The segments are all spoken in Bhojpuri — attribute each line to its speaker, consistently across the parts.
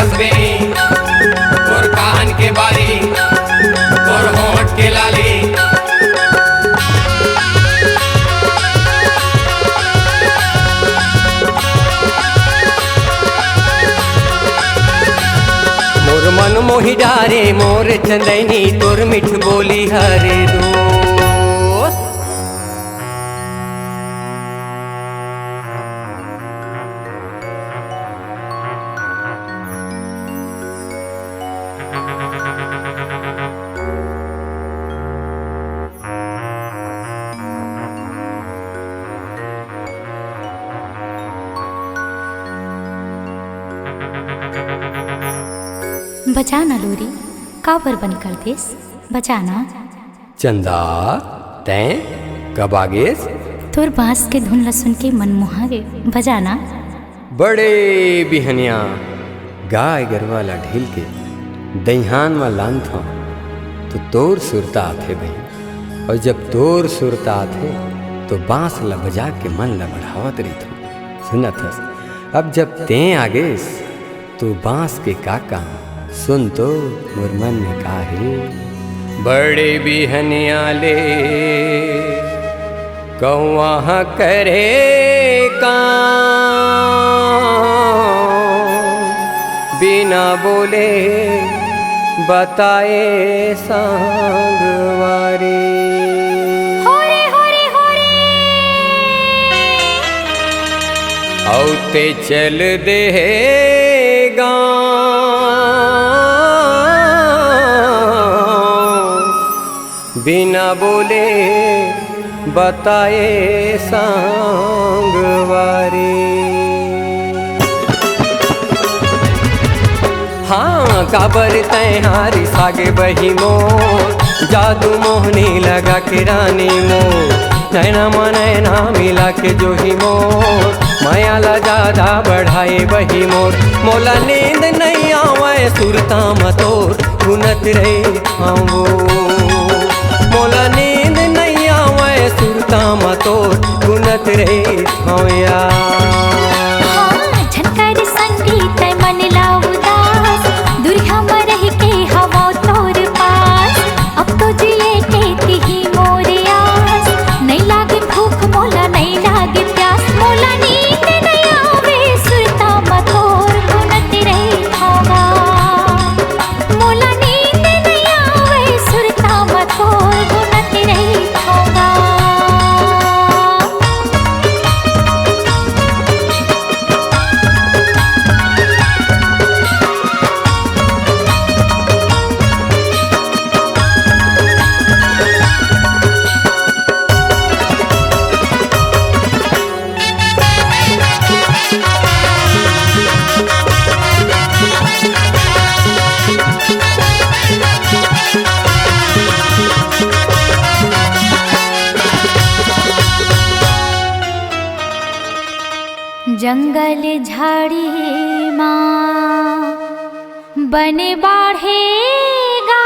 Speaker 1: हंसबे तोर कान के बाली तोर होंठ के लाली मोर मन मोहि डारे मोर चंदनी तोर मिठ बोली हरे दो
Speaker 2: बजाना लोरी काबर बन कर देस बजाना
Speaker 1: चंदा तैं कब आगेस
Speaker 2: तोर बांस के धुन सुन के मन मोहागे बजाना
Speaker 1: बड़े बिहनिया गाय गरवाला ढील के दहिहान में लान था तो तोर सुरता आथे बहन और जब तोर सुरता आथे तो बांस ला बजा के मन ला बढ़ावत रही थो सुनत हस अब जब तें आगेस तो बांस के का काम सुन तो मोर मन में का है बड़े बिहनिया ले कौआ करे काम बिना बोले बताए सांगवारी औते चल दे बिना बोले बताए सांगवारी हाँ काबर तैहारी सागे बही मोर जादू मोहनी लगा के रानी मोर नैना नैना मिला के जो ही मोर माया ला ज्यादा बढ़ाए बही मोर मोला नींद नहीं आवे सुरता मतोर गुनत रहे आओ मोला नींद नहीं आवे सुरता मतोर गुनत रहे आओ
Speaker 2: झनकर संगीत मन ला उदास दुरिया में रह के हवा तोर पास अब तो जिए के ही मोरे आस नहीं लागे भूख मोला नहीं लागे प्यास मोला नींद नहीं आवे सुरता मतोर गुनत रहे होगा मोला नींद नहीं आवे सुरता मतोर गुनत रहे होगा जंगल झाड़ी माँ बन बाढ़ेगा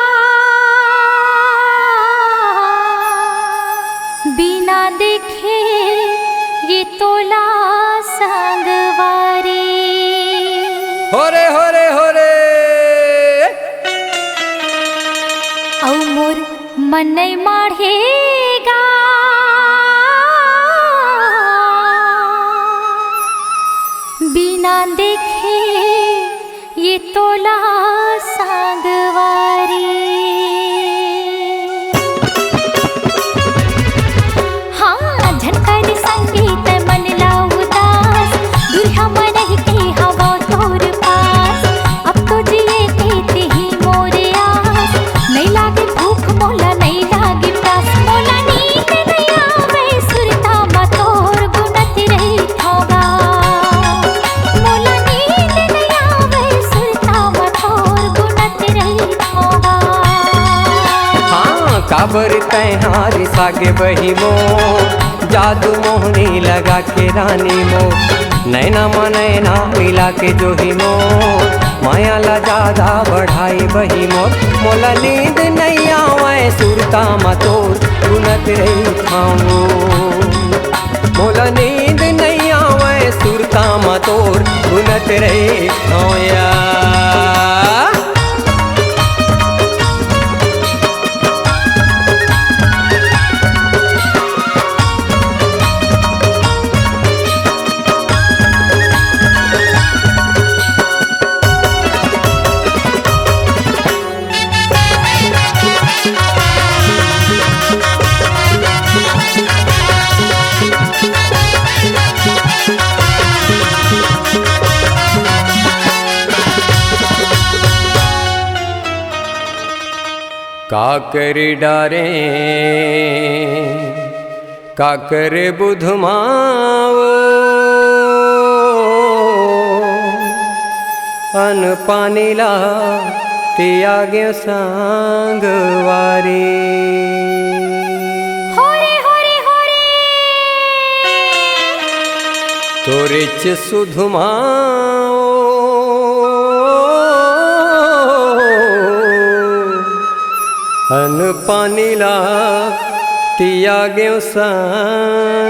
Speaker 2: बिना देखे ये तोला संगवारी
Speaker 1: होरे होरे होरे
Speaker 2: औ मोर मन नहीं माढ़ेगा बिना देखे ये तोला सांगवारी हाँ झनकर संगीत मन ला उदास दुरिया में रह के हवा तोर पास अब तो जिए के ही मोरे आस नहीं लागे भूख मोला नहीं लागे प्यास मोला नींद नहीं आवे सुरता मतोर गुनत रही होगा मोला नींद नहीं आवे सुरता मतोर गुनत रही होगा
Speaker 1: हाँ काबर तैहारी सागे बही मोर जादू मोहनी लगा के रानी मोर नैना नैना मिला के जो ही मोर माया ला ज्यादा बढ़ाई बही मोर मोला नींद नहीं आवे सुरता मतोर गुनत रही खाऊं मोला नींद नहीं आवे सुरता मतोर गुनत रही खाऊं काकर डारे काकर बुधमाओ अन पानीला त्यागे सांगवारी तोरिच सुधुमाओ अन पानीला त्यागे सांगवारी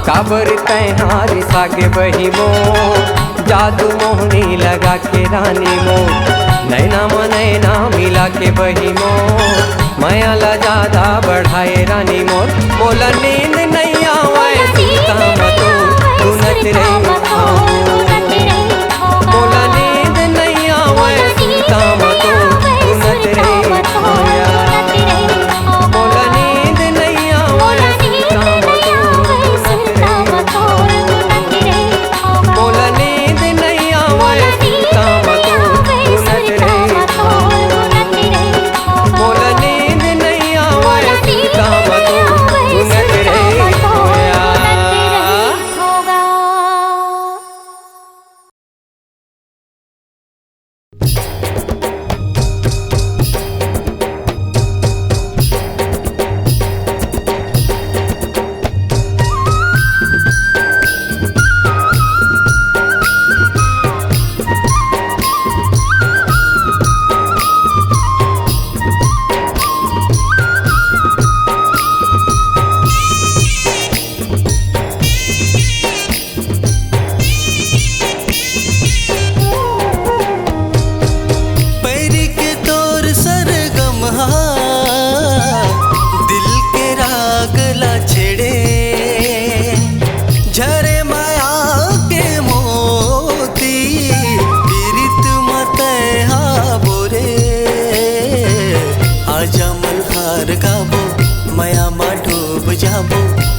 Speaker 1: काबर तैहारी सागे बही मो जादू मोहनी लगा के रानी मो नैना नैना मिला के बही मो माया ला ज्यादा बढ़ाए रानी मोर मोला नींद नहीं आवे सीता मतो गुनत रही मोला नींद नहीं आवे सीता मतो गुनत रही मोला नींद नहीं आवे सीता मतो मोला नींद नहीं आवे सीता मतो गुनत रही मोला नींद नहीं आवे सीता मतो गुनत रही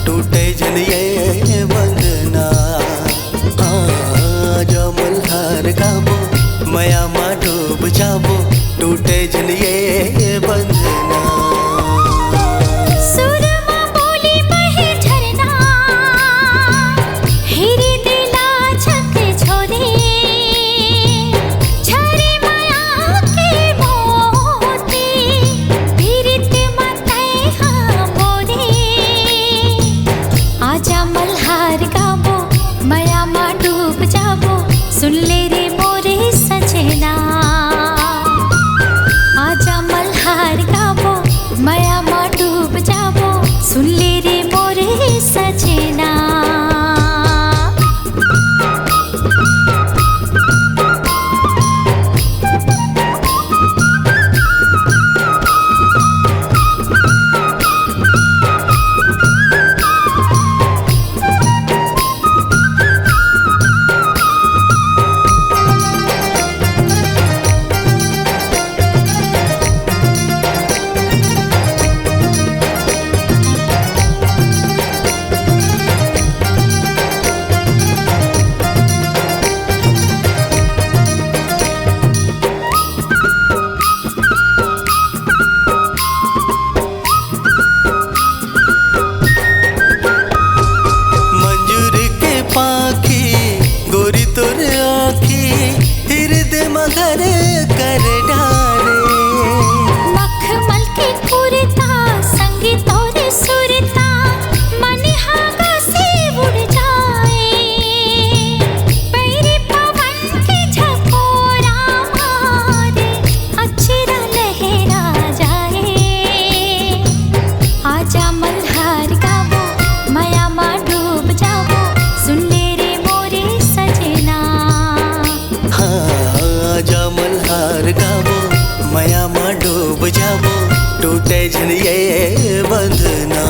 Speaker 1: टूटे जन ये बंधना जमल हार गाबो मया मा डूब जाबो टूटे जन ये बंधना
Speaker 2: सुन ले रे मोरे सजना आजा मल्हार गाबो
Speaker 3: झन ये बंधना।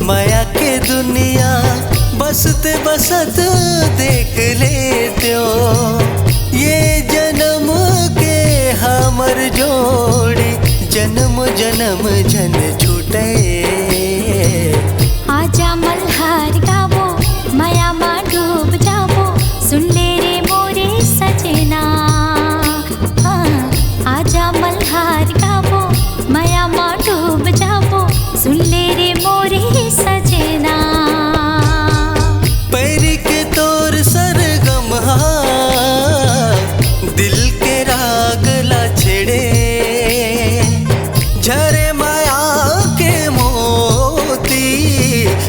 Speaker 3: माया के दुनिया बसते बसत देख लेते हो। ये जन्म के हमर जोड़ी जन्म जन्म जन छूटे।
Speaker 2: आजा मल्हार गावो माया मा डूब जावो सुन ले रे मोरे सजना। आजा मल्हार गावो माया मा डूब जावो सुन ले रे मोरे सजना।
Speaker 3: पैरी के तोर सरगम दिल के राग ला छेड़े। झरे माया के मोती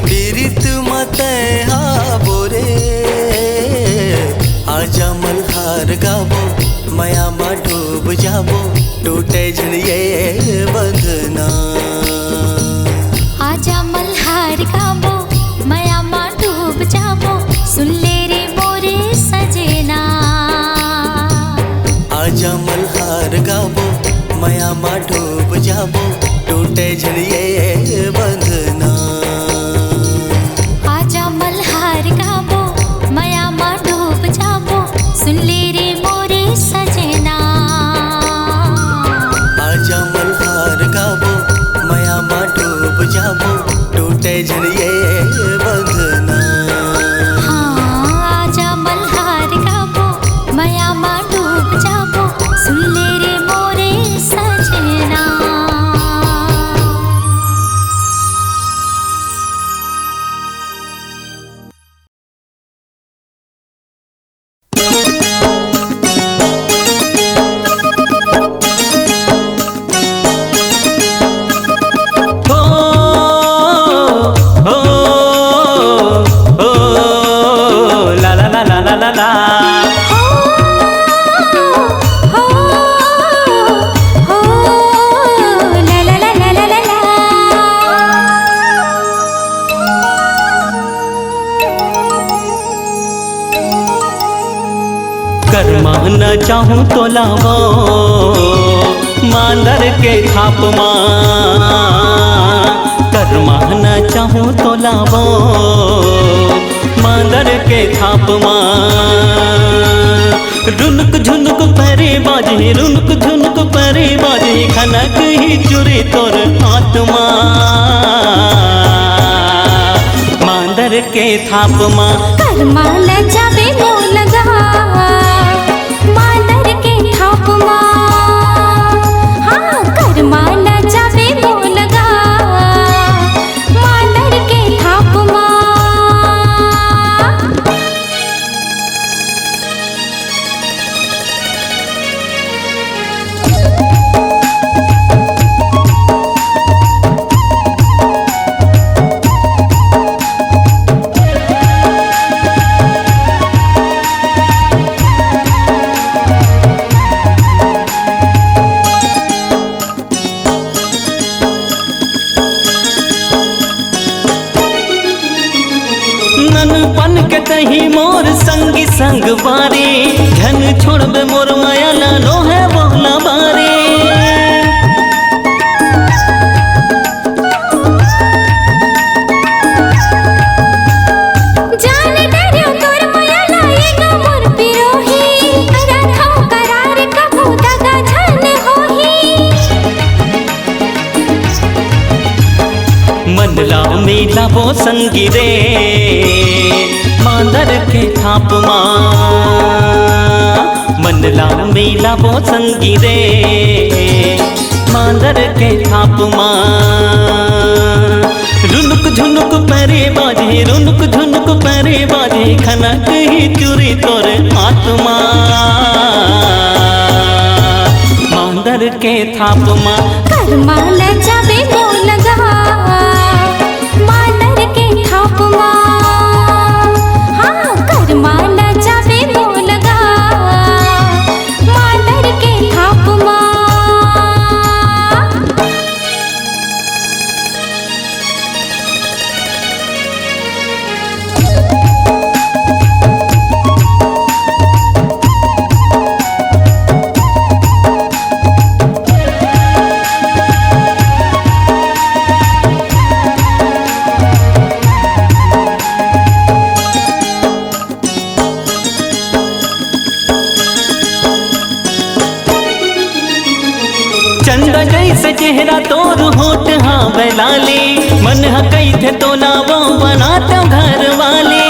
Speaker 3: पीरित मत बोरे। आजा मल्हार गावो माया मा डूब जावो टूटे झन ये बंधना।
Speaker 2: आजा मल्हार गावो माया मा डूब जावो सुन ले रे मोरे सजना।
Speaker 3: आजा मल्हार गावो माया मा डूब जावो टूटे झन ये बंधना।
Speaker 2: आजा मल्हार गावो माया मा डूब जावो सुन ले रे मोरे सजना।
Speaker 3: आजा मल्हार गावो माया मा डूब जावो टूटे झन ये बंधना।
Speaker 2: आजा मल्हार गावो माया मा डूब जावो सुन ले रे मोरे सजना।
Speaker 1: करमाना चाहूँ तो लावो मांदर के खाप माँ। करमाना चाहूँ तो लावो मांदर के खाप माँ। रुनुक झुनुक परे बाजी रुनुक झुनुक परे बाजी खनक ही चुरी तोर आत्मा। मांदर के थाप माँ
Speaker 2: करमाना जाबे मो लगा मांदर के थाप माँ। हाँ करमाना जाबे मो लगा मांदर के थाप माँ।
Speaker 1: ननपन के तही मोर संगी संग बारी घन छोड़बे मोर माया लालो है बोला बारी।
Speaker 2: जान डरियो तोर माया लाएगा मोर पिरोही रखो करार कबू दगा झन होही।
Speaker 1: मनला मेला
Speaker 4: लाबो संगी रे मांदर के थाप मां मन लामे लाबो संगी रे मांदर के थाप मां रुनुक झुनुक पैरे बाजे रुनुक झुनुक पैरे बाजे खनक ही चुरी तोरे आत्मा मांदर के थाप मां
Speaker 2: कर्मा न जावे मोह लगा मांदर के थाप मां हाँ कर्मा न जावे मोह लगा मांदर के थाप मां
Speaker 4: चंदा जैसे चेहरा तोर होठ हाँ बैलाले मन हकई थे तो लावो बनाते घर वाले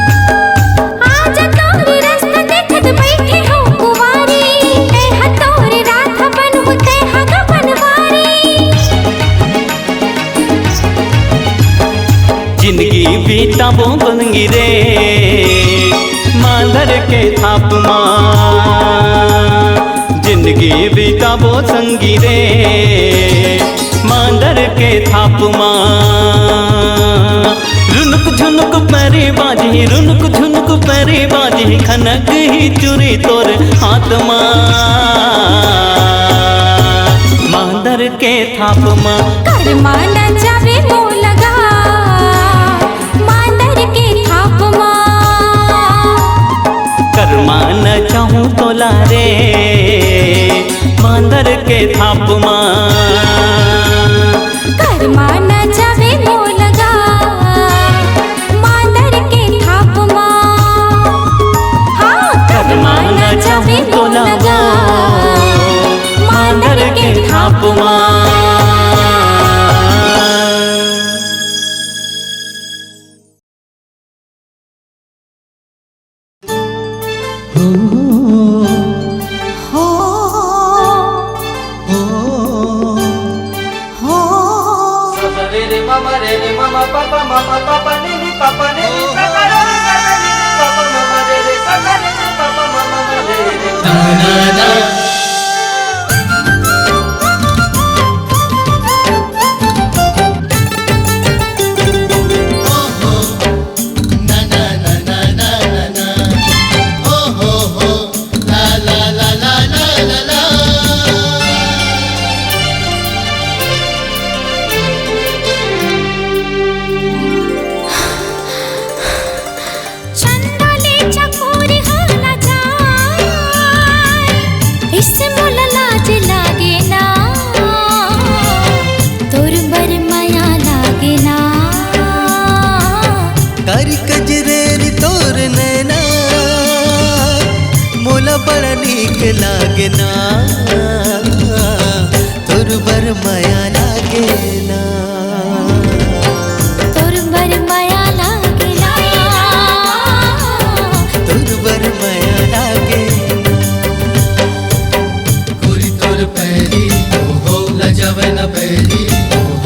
Speaker 2: आज तोरी रास्ता देखत बैठे हो कुंवारी एह तोरी रात बनहु तेह बनवारी
Speaker 4: जिंदगी बीता वो बनगी रे मांदर के थाप मां जिंदगी बीता वो संगी रे मांदर के थाप मां रुनुक झुनुक पैरे बाजी रुनुक झुनुक पैरे बाजी खनक ही चुरी तोर हाथ मां मांदर के थाप मां
Speaker 2: कर्मा न जावे मोह लगा मांदर के थाप मां
Speaker 4: कर्मा न चाहूं तो लारे मांदर के थाप मां
Speaker 2: कर्मा न जावे मोह लगा मांदर के थाप मां हाँ कर्मा न जावे मोह लगा
Speaker 4: मांदर के थाप मां
Speaker 3: लागना तोर बर माया लागना
Speaker 2: तोर बर माया लागना
Speaker 3: तोर बर माया लागना
Speaker 5: गोरी तोर पैरी हो लजावे न पैरी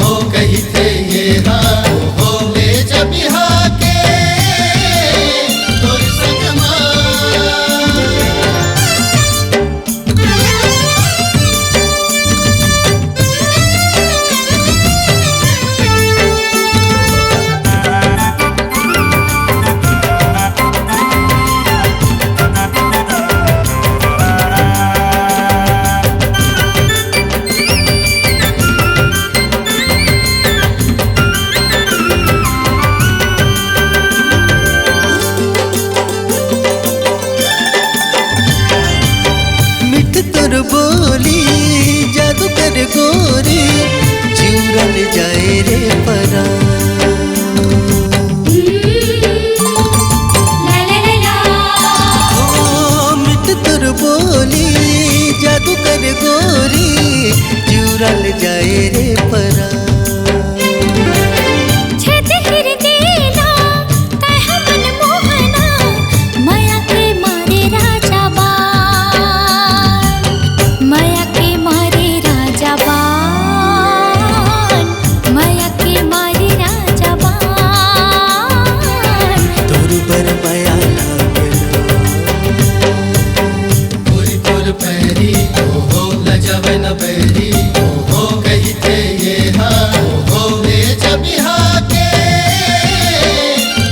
Speaker 5: हो कही थे ये हाँ हो ले जा बिहा के तोर संग माँ
Speaker 3: जाए रे परा
Speaker 2: छेद हृदयला कह मन मोहना माया के मारे राजा बान माया के मारे राजा बान माया के मारे राजा बान
Speaker 3: तोर बर माया लागना
Speaker 5: पूरी पुर पैरी हो लजावे न पैरी हो कही थे ये हाँ हो ले जब यहाँ के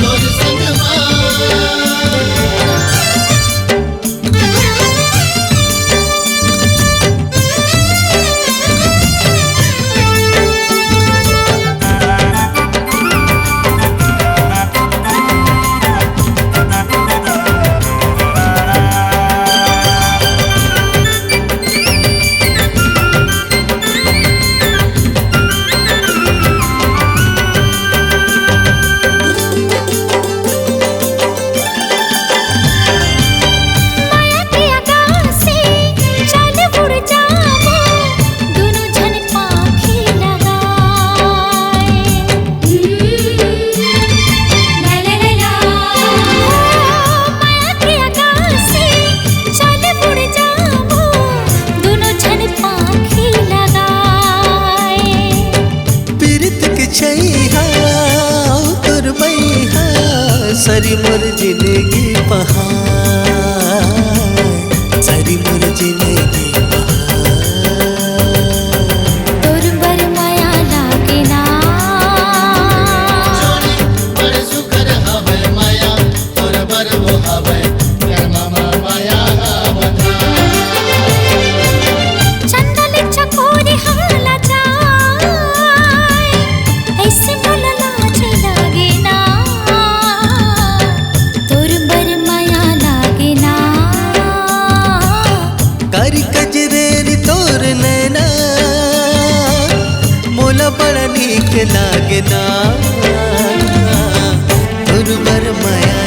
Speaker 5: तोर संगमा
Speaker 2: माया के आकाश से चल उड़ जाओ दोनों जन पाखी लगाए ला ला ला ला माया के आकाश से चल उड़ जाओ दोनों जन पाखी लगाए
Speaker 3: पीरित के छैहा तोर बैहा सरी मोर जिंदगी पहाड़ सरी मोर जिंदगी
Speaker 2: तोर बर माया लागे ना
Speaker 5: बड़े सुखर हवे माया तोर बर वो हवे मामा माया बता
Speaker 2: चंदन चकोरी हाला जाए ऐसे बोला लाज लागे ना तोर बर माया लागे ना
Speaker 3: कारी कजरेरी तोर नैना मोला बड़ा नीक लागना तोर बर माया